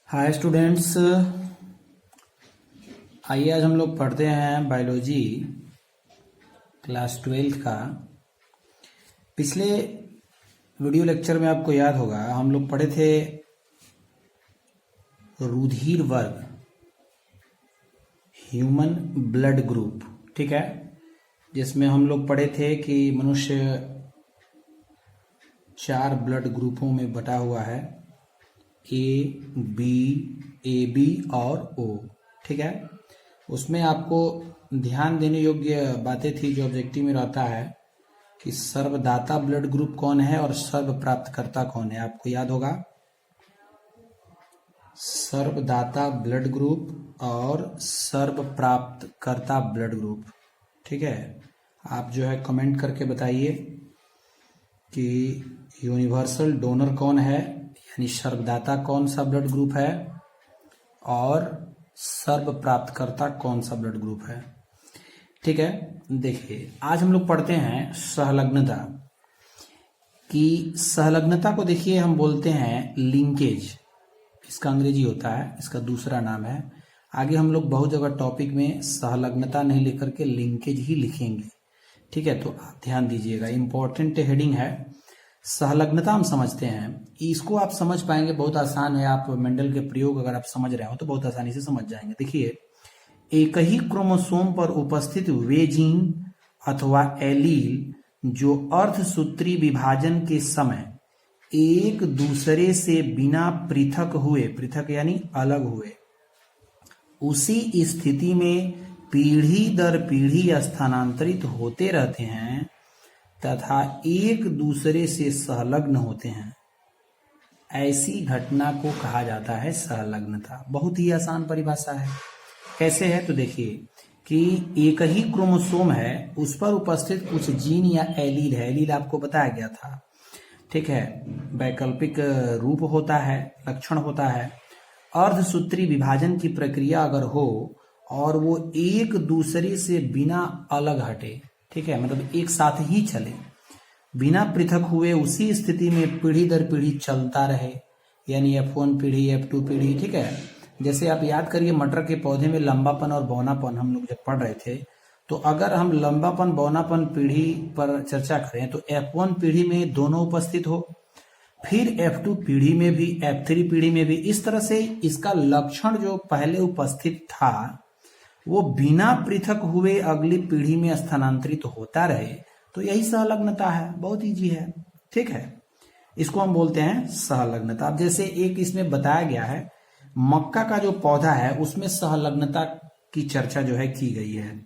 Hi students, आइए आज हम लोग पढ़ते हैं बायोलॉजी क्लास 12 का। पिछले वीडियो लेक्चर में आपको याद होगा हम लोग पढ़े थे रुधिर वर्ग, ह्यूमन ब्लड ग्रुप। ठीक है, जिसमें हम लोग पढ़े थे कि मनुष्य 4 ब्लड ग्रुपों में बटा हुआ है, ए बी और ओ। ठीक है, उसमें आपको ध्यान देने योग्य बातें थी जो ऑब्जेक्टिव में रहता है कि सर्वदाता ब्लड ग्रुप कौन है और सर्व प्राप्तकर्ता कौन है। आपको याद होगा सर्वदाता ब्लड ग्रुप और सर्व प्राप्तकर्ता ब्लड ग्रुप। ठीक है, आप जो है कमेंट करके बताइए कि यूनिवर्सल डोनर कौन है, यानी सर्वदाता कौन सा ब्लड ग्रुप है और सर्व प्राप्तकर्ता कौन सा ब्लड ग्रुप है। ठीक है, देखिए आज हम लोग पढ़ते हैं सहलग्नता की। सहलग्नता को देखिए हम बोलते हैं लिंकेज, इसका अंग्रेजी होता है, इसका दूसरा नाम है। आगे हम लोग बहुत जगह टॉपिक में सहलग्नता नहीं लेकर के लिंकेज ही लिखेंगे। ठीक है, तो आप ध्यान दीजिएगा, इंपॉर्टेंट हेडिंग है सहलग्नता। हम समझते हैं, इसको आप समझ पाएंगे, बहुत आसान है। आप मेंडल के प्रयोग अगर आप समझ रहे हो तो बहुत आसानी से समझ जाएंगे। देखिए, एक ही क्रोमोसोम पर उपस्थित वे जीन अथवा एलील जो अर्धसूत्री विभाजन के समय एक दूसरे से बिना पृथक हुए, पृथक यानी अलग हुए, उसी स्थिति में पीढ़ी दर पीढ़ी स्थानांतरित होते रहते हैं तथा एक दूसरे से संलग्न होते हैं, ऐसी घटना को कहा जाता है संलग्नता। बहुत ही आसान परिभाषा है। कैसे है तो देखिए कि एक ही क्रोमोसोम है, उस पर उपस्थित कुछ जीन या एलील है। एलील आपको बताया गया था। ठीक है, वैकल्पिक रूप होता है, लक्षण होता है। अर्धसूत्री विभाजन की प्रक्रिया अगर हो और वो एक दूसरे से बिना अलग हटे, ठीक है, मतलब एक साथ ही चले, बिना पृथक हुए, उसी स्थिति में पीढ़ी दर पीढ़ी चलता रहे, यानी F1 पीढ़ी, F2 पीढ़ी। ठीक है, जैसे आप याद करिए मटर के पौधे में लंबापन और बौनापन हम लोग जब पढ़ रहे थे, तो अगर हम लंबापन बौनापन पीढ़ी पर चर्चा करें तो F1 पीढ़ी में दोनों उपस्थित हो, फिर F2 पीढ़ी में भी, F3 पीढ़ी में भी। इस तरह से इसका लक्षण जो पहले उपस्थित था वो बिना पृथक हुए अगली पीढ़ी में स्थानांतरित होता रहे, तो यही सहलग्नता है। बहुत इजी है। ठीक है, इसको हम बोलते हैं सहलग्नता। अब जैसे एक इसमें बताया गया है, मक्का का जो पौधा है उसमें सहलग्नता की चर्चा जो है की गई है।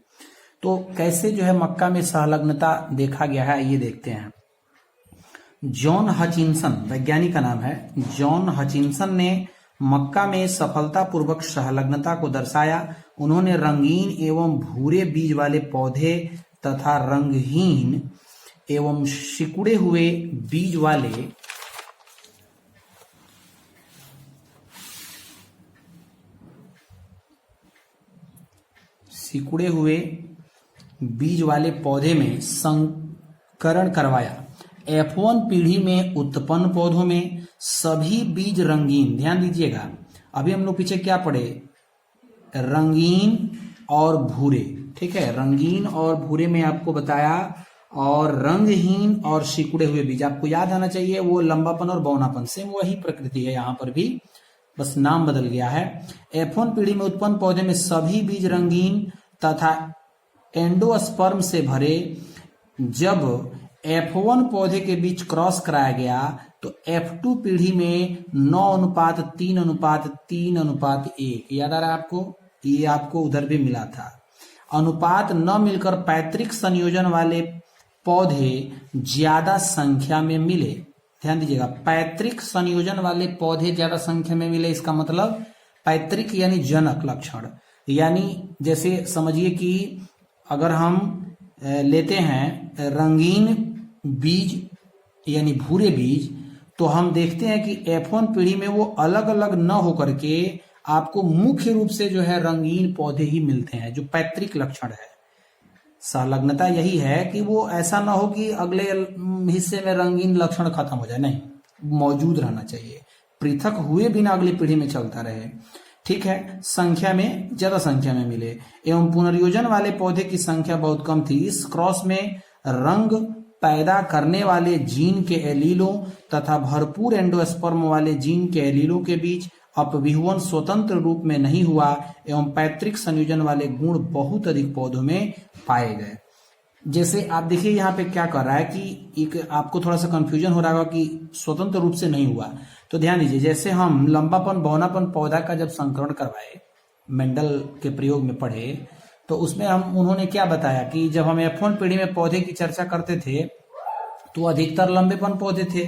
तो कैसे जो है मक्का में सहलग्नता देखा गया है, ये देखते हैं। जॉन हचिंसन, वैज्ञानिक का नाम है, जॉन हचिंसन ने मक्का में सफलतापूर्वक सहलग्नता को दर्शाया। उन्होंने रंगीन एवं भूरे बीज वाले पौधे तथा रंगहीन एवं सिकुड़े हुए बीज वाले पौधे में संकरण करवाया। F1 पीढ़ी में उत्पन्न पौधों में सभी बीज रंगीन, ध्यान दीजिएगा, अभी हम लोग पीछे क्या पढ़े, रंगीन और भूरे। ठीक है, रंगीन और भूरे में आपको बताया, और रंगहीन और सिकुड़े हुए बीज आपको याद आना चाहिए, वो लंबापन और बौनापन सेम वही प्रकृति है, यहां पर भी बस नाम बदल गया है। F1 पीढ़ी में उत्पन्न पौधे में सभी बीज रंगीन तथा एंडोस्पर्म से भरे। जब F1 पौधे के बीच क्रॉस कराया गया तो F2 पीढ़ी में 9:3:3:3:1, याद आ रहा है आपको, ये आपको उधर भी मिला था। अनुपात न मिलकर पैतृक संयोजन वाले पौधे ज्यादा संख्या में मिले। ध्यान दीजिएगा, पैतृक संयोजन वाले पौधे ज्यादा संख्या में मिले, इसका मतलब पैतृक यानी जनक लक्षण। यानी जैसे समझिए कि अगर हम लेते हैं रंगीन बीज यानी भूरे बीज, तो हम देखते हैं कि F1 पीढ़ी में वो अलग अलग न होकर के आपको मुख्य रूप से जो है रंगीन पौधे ही मिलते हैं, जो पैतृक लक्षण है। संलग्नता यही है कि वो ऐसा ना हो कि अगले हिस्से में रंगीन लक्षण खत्म हो जाए, नहीं, मौजूद रहना चाहिए। पृथक हुए बिना अगली पीढ़ी में चलता रहे, ठीक है, संख्या में ज्यादा संख्या में मिले, एवं पुनर्योजन वाले पौधे की संख्या बहुत कम थी। इस क्रॉस में रंग पैदा करने वाले जीन के एलीलों तथा भरपूर एंडोस्पर्म वाले जीन के एलीलों के बीच अपविहुवन स्वतंत्र रूप में नहीं हुआ एवं पैतृक संयोजन वाले गुण बहुत अधिक पौधों में पाए गए। जैसे आप देखिए यहाँ पे क्या कर रहा है कि एक आपको थोड़ा सा कंफ्यूजन हो रहा होगा कि स्वतंत्र रूप से नहीं हुआ, तो ध्यान दीजिए, जैसे हम लंबापन बौनापन पौधा का जब संकरण करवाए, मेंडल के प्रयोग में पढ़े, तो उसमें उन्होंने क्या बताया कि जब हम F1 पीढ़ी में पौधे की चर्चा करते थे तो अधिकतर लंबेपन पौधे थे,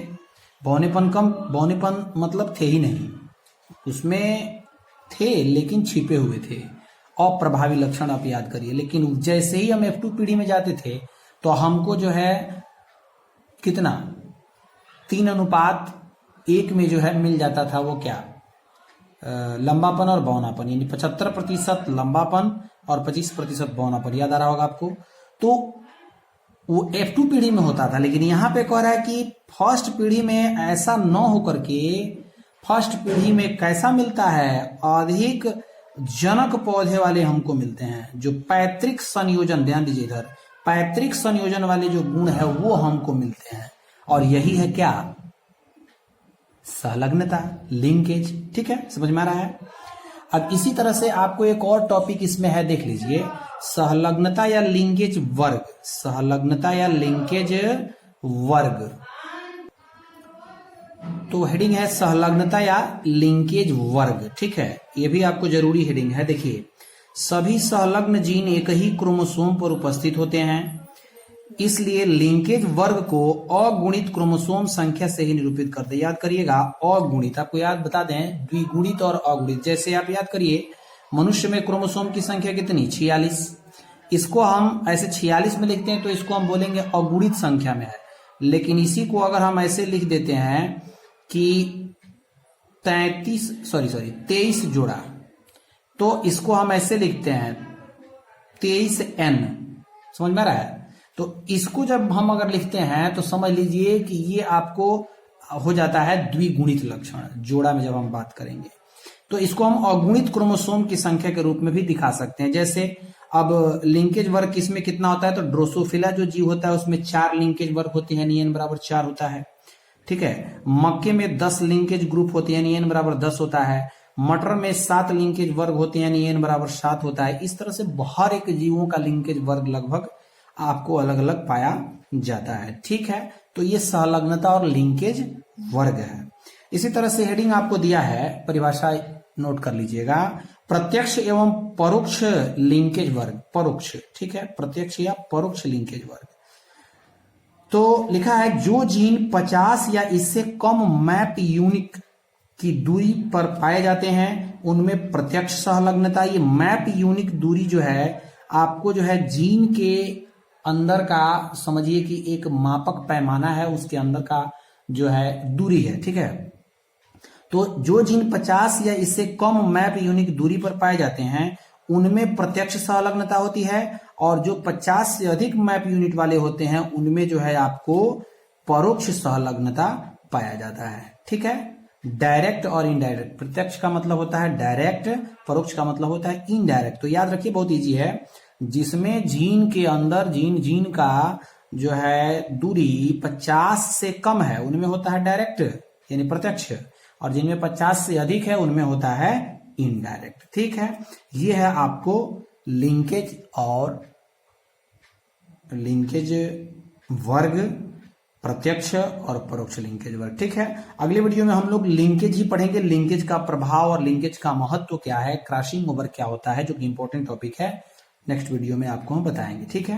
बौनेपन कम, बौनेपन मतलब थे ही नहीं, उसमें थे लेकिन छिपे हुए थे, अप्रभावी लक्षण आप याद करिए। लेकिन जैसे ही हम F2 पीढ़ी में जाते थे तो हमको जो है कितना 3:1 में जो है मिल जाता था, वो क्या लंबापन और बौनापन, यानी 75% लंबापन और 25% बौनापन, याद आ रहा होगा आपको। तो वो F2 पीढ़ी में होता था, लेकिन यहां पे कह रहा है कि फर्स्ट पीढ़ी में ऐसा न होकर के फर्स्ट पीढ़ी में कैसा मिलता है, अधिक जनक पौधे वाले हमको मिलते हैं, जो पैतृक संयोजन, ध्यान दीजिए इधर, पैतृक संयोजन वाले जो गुण है वो हमको मिलते हैं, और यही है क्या, संलग्नता, लिंकेज, ठीक है, समझ में आ रहा है। अब इसी तरह से आपको एक और टॉपिक इसमें है, देख लीजिए, संलग्नता या लिंकेज वर्ग, संलग्नता या लिंकेज वर्ग। तो हेडिंग है संलग्नता या लिंकेज वर्ग, ठीक है, ये भी आपको जरूरी हेडिंग है। देखिए, सभी संलग्न जीन एक ही क्रोमोसोम पर उपस्थित होते हैं, इसलिए लिंकेज वर्ग को अगुणित क्रोमोसोम संख्या से ही निरूपित करते। याद करिएगा, अगुणित, आपको याद बता दें, द्विगुणित और अगुणित। जैसे आप याद करिए, मनुष्य में क्रोमोसोम की संख्या कितनी, 46, इसको हम ऐसे 46 में लिखते हैं तो इसको हम बोलेंगे अगुणित संख्या में है। लेकिन इसी को अगर हम ऐसे लिख देते हैं कि 23 जोड़ा, तो इसको हम ऐसे लिखते हैं 23n, समझ में आ रहा है। तो इसको जब हम अगर लिखते हैं तो समझ लीजिए कि ये आपको हो जाता है द्विगुणित लक्षण, जोड़ा में जब हम बात करेंगे तो इसको हम अगुणित क्रोमोसोम की संख्या के रूप में भी दिखा सकते हैं। जैसे अब लिंकेज वर्ग किसमें कितना होता है, तो ड्रोसोफिला जो जीव होता है उसमें 4 लिंकेज वर्ग होते हैं, n बराबर 4 होता है, ठीक है। मक्के में 10 लिंकेज ग्रुप होते हैं, n बराबर 10 होता है। मटर में 7 लिंकेज वर्ग होते हैं, n बराबर 7 होता है। इस तरह से हर एक जीवों का लिंकेज वर्ग लगभग आपको अलग अलग पाया जाता है, ठीक है। तो ये संलग्नता और लिंकेज वर्ग है। इसी तरह से हेडिंग आपको दिया है, परिभाषा नोट कर लीजिएगा, प्रत्यक्ष एवं परोक्ष लिंकेज वर्ग, परोक्ष, ठीक है, प्रत्यक्ष या परोक्ष लिंकेज वर्ग। तो लिखा है, जो जीन 50 या इससे कम मैप यूनिट की दूरी पर पाए जाते हैं उनमें प्रत्यक्ष संलग्नता। ये मैप यूनिट दूरी जो है आपको जो है जीन के अंदर का, समझिए कि एक मापक पैमाना है, उसके अंदर का जो है दूरी है, ठीक है। तो जो जीन 50 या इससे कम मैप यूनिट दूरी पर पाए जाते हैं उनमें प्रत्यक्ष संलग्नता होती है, और जो 50 से अधिक मैप यूनिट वाले होते हैं उनमें जो है आपको परोक्ष संलग्नता पाया जाता है, ठीक है। डायरेक्ट और इनडायरेक्ट, प्रत्यक्ष का मतलब होता है डायरेक्ट, परोक्ष का मतलब होता है इनडायरेक्ट। तो याद रखिए, बहुत इजी है, जिसमें जीन के अंदर जीन का जो है दूरी 50 से कम है उनमें होता है डायरेक्ट यानी प्रत्यक्ष, और जिनमें 50 से अधिक है उनमें होता है इनडायरेक्ट, ठीक है। ये है आपको लिंकेज और लिंकेज वर्ग, प्रत्यक्ष और परोक्ष लिंकेज वर्ग, ठीक है। अगले वीडियो में हम लोग लिंकेज ही पढ़ेंगे, लिंकेज का प्रभाव और लिंकेज का महत्व क्या है, क्रॉसिंग ओवर क्या होता है, जो कि इंपॉर्टेंट टॉपिक है। नेक्स्ट वीडियो में आपको हम बताएंगे, ठीक है।